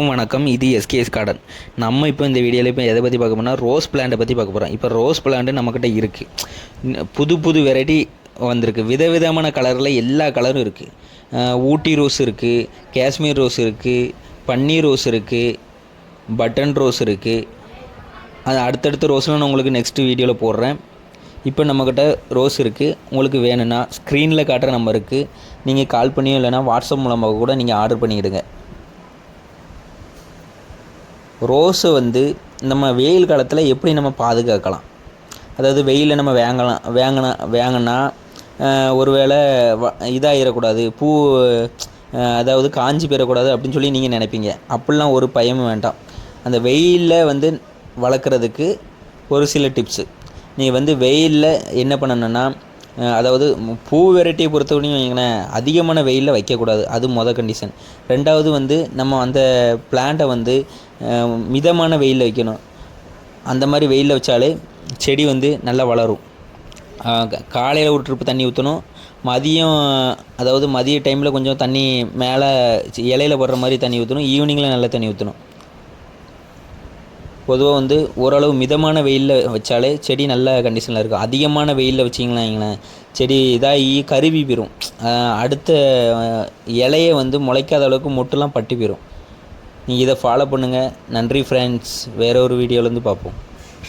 வணக்கம். இது SKS garden. நம்ம இப்போ இந்த வீடியோவில் எதை பற்றி பார்க்க போனால் ரோஸ் பிளான்ட்டை பற்றி பார்க்க போகிறோம். இப்போ ரோஸ் பிளான்ட்டு நம்மக்கிட்ட இருக்குது. புது வரைட்டி வந்திருக்கு. விதவிதமான கலரில் எல்லா கலரும் இருக்குது. ஊட்டி ரோஸ் இருக்குது, காஷ்மீர் ரோஸ் இருக்குது, பன்னீர் ரோஸ் இருக்குது, பட்டன் ரோஸ் இருக்குது. அது அடுத்தடுத்த ரோஸ்லாம் நான் உங்களுக்கு நெக்ஸ்ட் வீடியோவில் போடுறேன். இப்போ நம்மக்கிட்ட ரோஸ் இருக்குது. உங்களுக்கு வேணும்னா ஸ்க்ரீனில் காட்டுற நம்பருக்கு நீங்கள் கால் பண்ணியோ இல்லைனா வாட்ஸ்அப் மூலமாக கூட நீங்கள் ஆர்டர் பண்ணிக்கிடுங்க. ரோஸை நம்ம வெயில் காலத்தில் எப்படி நம்ம பாதுகாக்கலாம், அதாவது வெயிலில் நம்ம வாங்கினா ஒரு வேளை இதாகிடக்கூடாது, பூ அதாவது காஞ்சி போயிடக்கூடாது அப்படின்னு சொல்லி நீங்கள் நினைப்பீங்க. அப்படிலாம் ஒரு பயமும் வேண்டாம். அந்த வெயிலில் வளர்க்குறதுக்கு ஒரு சில டிப்ஸு. நீங்கள் வெயிலில் என்ன பண்ணணுன்னா, அதாவது பூ வெரைட்டியை பொறுத்தவரையும் வைங்களேன், அதிகமான வெயிலில் வைக்கக்கூடாது. அது மொதல் கண்டிஷன். ரெண்டாவது நம்ம அந்த பிளான்ட்டை மிதமான வெயிலில் வைக்கணும். அந்த மாதிரி வெயிலில் வச்சாலே செடி நல்லா வளரும். காலையில் ஒரு ட்ரிப்பு தண்ணி ஊற்றணும். மதியம், அதாவது மதிய டைமில் கொஞ்சம் தண்ணி மேலே இலையில் படுற மாதிரி தண்ணி ஊற்றணும். ஈவினிங்கில் நல்லா தண்ணி ஊற்றணும். பொதுவாக ஓரளவு மிதமான வெயிலில் வச்சாலே செடி நல்ல கண்டிஷனில் இருக்கும். அதிகமான வெயிலில் வச்சிங்களேன் வைங்களேன், செடி இதாகி கருவி போயிடும். அடுத்த இலையை முளைக்காத அளவுக்கு மொட்டுலாம் பட்டி போயிடும். நீங்கள் இதை ஃபாலோ பண்ணுங்கள். நன்றி ஃப்ரெண்ட்ஸ். வேறு ஒரு வீடியோலேருந்து பார்ப்போம்.